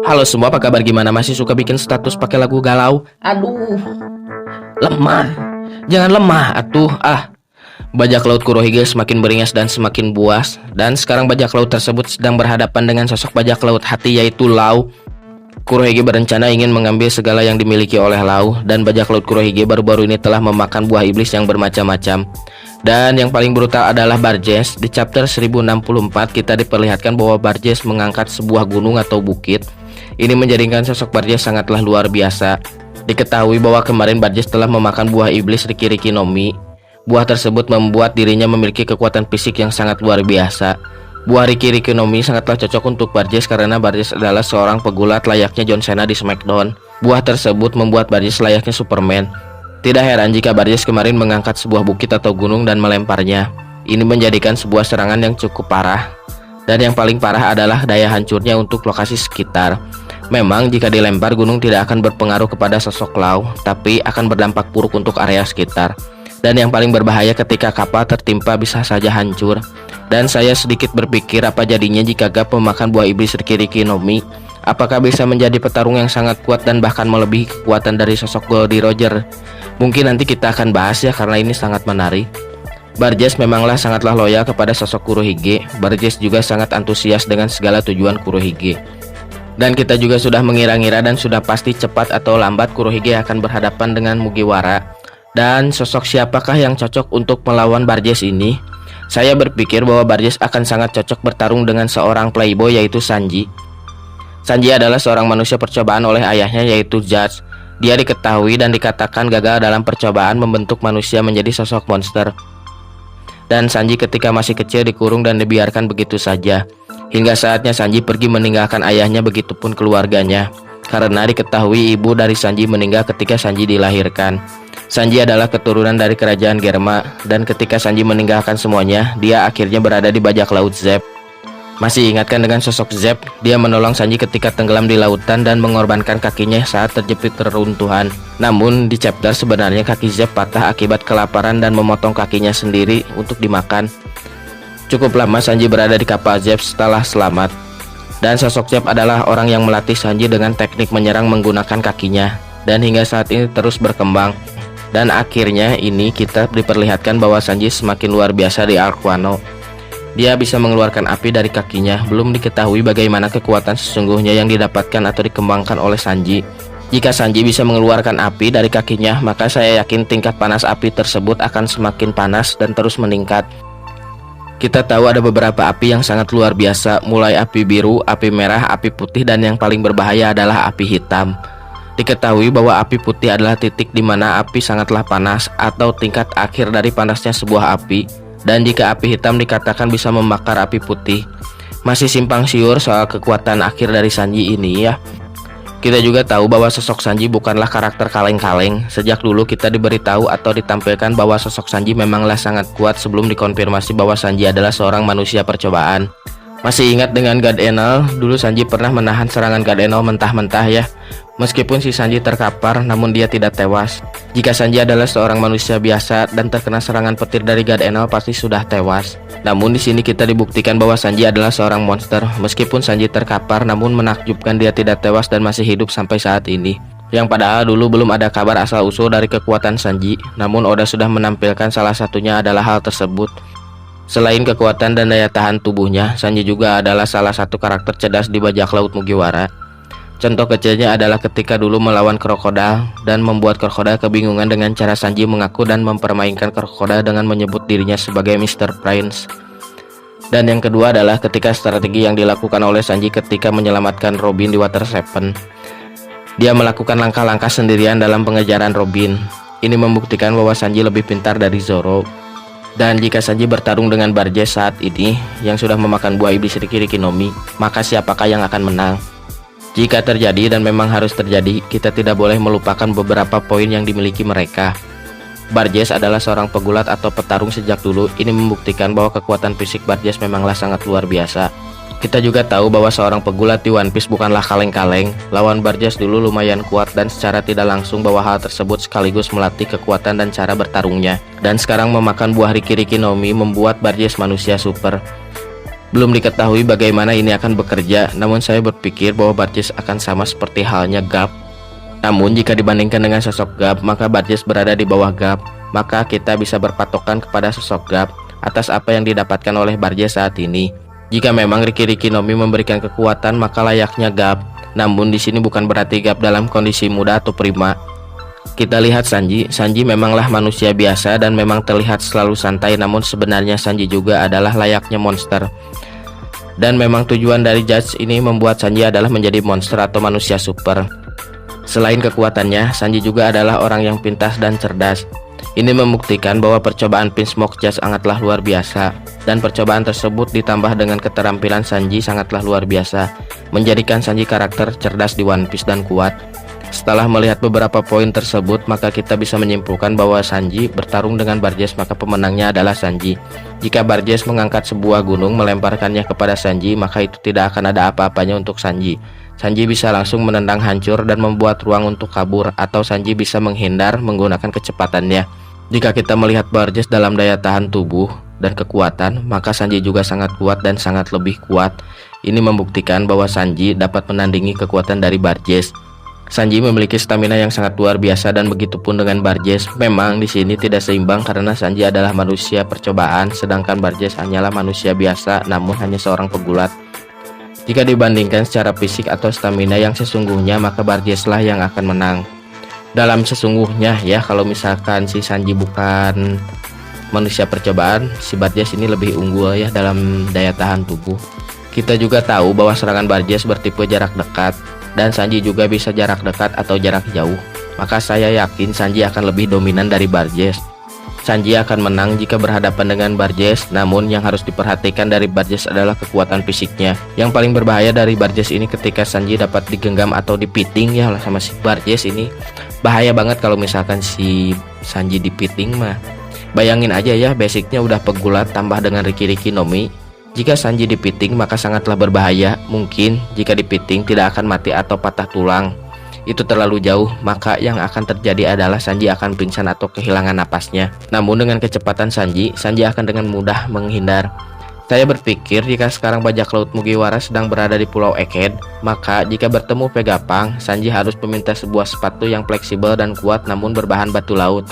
Halo semua, apa kabar? Gimana? Masih suka bikin status pakai lagu galau? Aduh, lemah. Jangan lemah, atuh. Bajak laut Kurohige semakin beringas dan semakin buas. Dan sekarang bajak laut tersebut sedang berhadapan dengan sosok bajak laut hati, yaitu Lau. Kurohige berencana ingin mengambil segala yang dimiliki oleh Lau. Dan bajak laut Kurohige baru-baru ini telah memakan buah iblis yang bermacam-macam. Dan yang paling brutal adalah Barjes. Di chapter 1064 kita diperlihatkan bahwa Barjes mengangkat sebuah gunung atau bukit. Ini menjadikan sosok Barjes sangatlah luar biasa. Diketahui bahwa kemarin Barjes telah memakan buah iblis Riki-Riki no Mi. Buah tersebut membuat dirinya memiliki kekuatan fisik yang sangat luar biasa. Buah Riki-Riki no Mi sangatlah cocok untuk Barjes karena Barjes adalah seorang pegulat layaknya John Cena di SmackDown. Buah tersebut membuat Barjes layaknya Superman. Tidak heran jika Barjes kemarin mengangkat sebuah bukit atau gunung dan melemparnya. Ini menjadikan sebuah serangan yang cukup parah. Dan yang paling parah adalah daya hancurnya untuk lokasi sekitar. Memang jika dilempar, gunung tidak akan berpengaruh kepada sosok Lau, tapi akan berdampak buruk untuk area sekitar. Dan yang paling berbahaya ketika kapal tertimpa bisa saja hancur. Dan saya sedikit berpikir apa jadinya jika Gap memakan buah iblis Riki-Riki no Mi. Apakah bisa menjadi petarung yang sangat kuat dan bahkan melebihi kekuatan dari sosok Goldie Roger? Mungkin nanti kita akan bahas ya, karena ini sangat menarik. Barjes memanglah sangatlah loyal kepada sosok Kurohige. Barjes juga sangat antusias dengan segala tujuan Kurohige. Dan kita juga sudah mengira-ngira dan sudah pasti cepat atau lambat Kurohige akan berhadapan dengan Mugiwara. Dan sosok siapakah yang cocok untuk melawan Barjes ini? Saya berpikir bahwa Barjes akan sangat cocok bertarung dengan seorang playboy, yaitu Sanji. Sanji adalah seorang manusia percobaan oleh ayahnya, yaitu Judge. Dia diketahui dan dikatakan gagal dalam percobaan membentuk manusia menjadi sosok monster. Dan Sanji ketika masih kecil dikurung dan dibiarkan begitu saja. Hingga saatnya Sanji pergi meninggalkan ayahnya, begitupun keluarganya. Karena diketahui ibu dari Sanji meninggal ketika Sanji dilahirkan. Sanji adalah keturunan dari kerajaan Germa. Dan ketika Sanji meninggalkan semuanya, dia akhirnya berada di bajak laut Zep. Masih ingatkan dengan sosok Zep? Dia menolong Sanji ketika tenggelam di lautan dan mengorbankan kakinya saat terjepit reruntuhan. Namun di chapter sebenarnya kaki Zep patah akibat kelaparan dan memotong kakinya sendiri untuk dimakan. Cukup lama Sanji berada di kapal Zep setelah selamat. Dan sosok Zep adalah orang yang melatih Sanji dengan teknik menyerang menggunakan kakinya. Dan hingga saat ini terus berkembang. Dan akhirnya ini kita diperlihatkan bahwa Sanji semakin luar biasa di Arc Wano. Dia bisa mengeluarkan api dari kakinya. Belum diketahui bagaimana kekuatan sesungguhnya yang didapatkan atau dikembangkan oleh Sanji. Jika Sanji bisa mengeluarkan api dari kakinya, maka saya yakin tingkat panas api tersebut akan semakin panas dan terus meningkat. Kita tahu ada beberapa api yang sangat luar biasa, mulai api biru, api merah, api putih, dan yang paling berbahaya adalah api hitam. Diketahui bahwa api putih adalah titik di mana api sangatlah panas atau tingkat akhir dari panasnya sebuah api. Dan jika api hitam dikatakan bisa membakar api putih. Masih simpang siur soal kekuatan akhir dari Sanji ini ya. Kita juga tahu bahwa sosok Sanji bukanlah karakter kaleng-kaleng. Sejak dulu kita diberitahu atau ditampilkan bahwa sosok Sanji memanglah sangat kuat sebelum dikonfirmasi bahwa Sanji adalah seorang manusia percobaan. Masih ingat dengan God Enel? Dulu Sanji pernah menahan serangan God Enel mentah-mentah ya. Meskipun si Sanji terkapar, namun dia tidak tewas. Jika Sanji adalah seorang manusia biasa dan terkena serangan petir dari God Enel, pasti sudah tewas. Namun di sini kita dibuktikan bahwa Sanji adalah seorang monster. Meskipun Sanji terkapar, namun menakjubkan dia tidak tewas dan masih hidup sampai saat ini. Yang padahal dulu belum ada kabar asal-usul dari kekuatan Sanji. Namun Oda sudah menampilkan salah satunya adalah hal tersebut. Selain kekuatan dan daya tahan tubuhnya, Sanji juga adalah salah satu karakter cerdas di bajak laut Mugiwara. Contoh kecilnya adalah ketika dulu melawan krokodil dan membuat krokodil kebingungan dengan cara Sanji mengaku dan mempermainkan krokodil dengan menyebut dirinya sebagai Mr. Prince. Dan yang kedua adalah ketika strategi yang dilakukan oleh Sanji ketika menyelamatkan Robin di Water 7. Dia melakukan langkah-langkah sendirian dalam pengejaran Robin. Ini membuktikan bahwa Sanji lebih pintar dari Zoro. Dan jika Sanji bertarung dengan Barjes saat ini yang sudah memakan buah iblis Riki-Riki no Mi, maka siapakah yang akan menang? Jika terjadi dan memang harus terjadi, kita tidak boleh melupakan beberapa poin yang dimiliki mereka. Barjes adalah seorang pegulat atau petarung sejak dulu. Ini membuktikan bahwa kekuatan fisik Barjes memanglah sangat luar biasa. Kita juga tahu bahwa seorang pegulat di One Piece bukanlah kaleng-kaleng. Lawan Barjes dulu lumayan kuat dan secara tidak langsung bahwa hal tersebut sekaligus melatih kekuatan dan cara bertarungnya. Dan sekarang memakan buah Riki-Riki no Mi membuat Barjes manusia super. Belum diketahui bagaimana ini akan bekerja, namun saya berpikir bahwa Barjes akan sama seperti halnya Gap. Namun jika dibandingkan dengan sosok Gap, maka Barjes berada di bawah Gap. Maka kita bisa berpatokan kepada sosok Gap atas apa yang didapatkan oleh Barjes saat ini. Jika memang Riki Nomi memberikan kekuatan, maka layaknya Gap. Namun di sini bukan berarti Gap dalam kondisi muda atau prima. Kita lihat Sanji memanglah manusia biasa dan memang terlihat selalu santai, namun sebenarnya Sanji juga adalah layaknya monster. Dan memang tujuan dari Judge ini membuat Sanji adalah menjadi monster atau manusia super. Selain kekuatannya, Sanji juga adalah orang yang pintas dan cerdas. Ini membuktikan bahwa percobaan Pin Smoke Judge sangatlah luar biasa. Dan percobaan tersebut ditambah dengan keterampilan Sanji sangatlah luar biasa, menjadikan Sanji karakter cerdas di One Piece dan kuat. Setelah melihat beberapa poin tersebut, maka kita bisa menyimpulkan bahwa Sanji bertarung dengan Barjes, maka pemenangnya adalah Sanji. Jika Barjes mengangkat sebuah gunung melemparkannya kepada Sanji, maka itu tidak akan ada apa-apanya untuk Sanji. Sanji bisa langsung menendang hancur dan membuat ruang untuk kabur, atau Sanji bisa menghindar menggunakan kecepatannya. Jika kita melihat Barjes dalam daya tahan tubuh dan kekuatan, maka Sanji juga sangat kuat dan sangat lebih kuat. Ini membuktikan bahwa Sanji dapat menandingi kekuatan dari Barjes. Sanji memiliki stamina yang sangat luar biasa dan begitupun dengan Barjes. Memang di sini tidak seimbang karena Sanji adalah manusia percobaan, sedangkan Barjes hanyalah manusia biasa namun hanya seorang pegulat. Jika dibandingkan secara fisik atau stamina yang sesungguhnya, maka Barjeslah yang akan menang. Dalam sesungguhnya ya, kalau misalkan si Sanji bukan manusia percobaan, si Barjes ini lebih unggul ya dalam daya tahan tubuh. Kita juga tahu bahwa serangan Barjes bertipe jarak dekat, dan Sanji juga bisa jarak dekat atau jarak jauh. Maka saya yakin Sanji akan lebih dominan dari Barjes. Sanji akan menang jika berhadapan dengan Barjes, namun yang harus diperhatikan dari Barjes adalah kekuatan fisiknya. Yang paling berbahaya dari Barjes ini ketika Sanji dapat digenggam atau dipiting ya sama si Barjes ini. Bahaya banget kalau misalkan si Sanji dipiting mah. Bayangin aja ya, basicnya udah pegulat tambah dengan Riki Nomi. Jika Sanji dipiting maka sangatlah berbahaya. Mungkin jika dipiting tidak akan mati atau patah tulang. Itu terlalu jauh, maka yang akan terjadi adalah Sanji akan pingsan atau kehilangan napasnya. Namun dengan kecepatan Sanji akan dengan mudah menghindar. Saya berpikir jika sekarang bajak laut Mugiwara sedang berada di Pulau Eked, maka jika bertemu Vegapunk, Sanji harus meminta sebuah sepatu yang fleksibel dan kuat namun berbahan batu laut.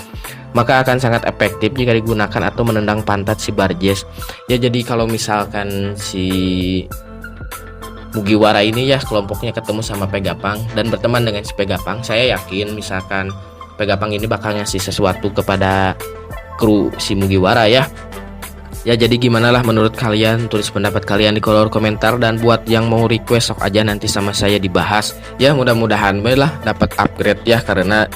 Maka akan sangat efektif jika digunakan atau menendang pantat si Barjes. Ya jadi kalau misalkan si Mugiwara ini ya kelompoknya ketemu sama Vegapunk dan berteman dengan si Vegapunk, saya yakin misalkan Vegapunk ini bakal ngasih sesuatu kepada kru si Mugiwara ya. Ya jadi gimana lah menurut kalian, tulis pendapat kalian di kolom komentar, dan buat yang mau request sok aja nanti sama saya dibahas. Ya mudah-mudahan lah dapat upgrade ya, karena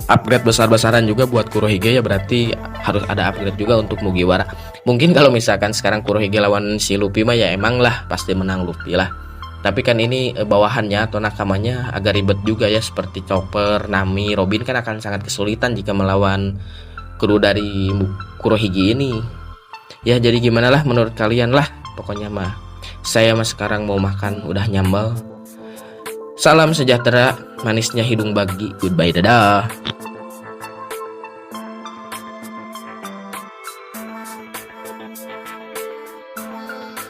upgrade besar-besaran juga buat Kurohige ya, berarti harus ada upgrade juga untuk Mugiwara. Mungkin kalau misalkan sekarang Kurohige lawan si Luffy mah ya emang lah pasti menang Luffy lah. Tapi kan ini bawahannya atau nakamanya agak ribet juga ya, seperti Chopper, Nami, Robin kan akan sangat kesulitan jika melawan kru dari Kurohige ini. Ya jadi gimana lah menurut kalian lah, pokoknya mah saya mah sekarang mau makan udah nyambal. Salam sejahtera, manisnya hidung bagi. Goodbye, dadah.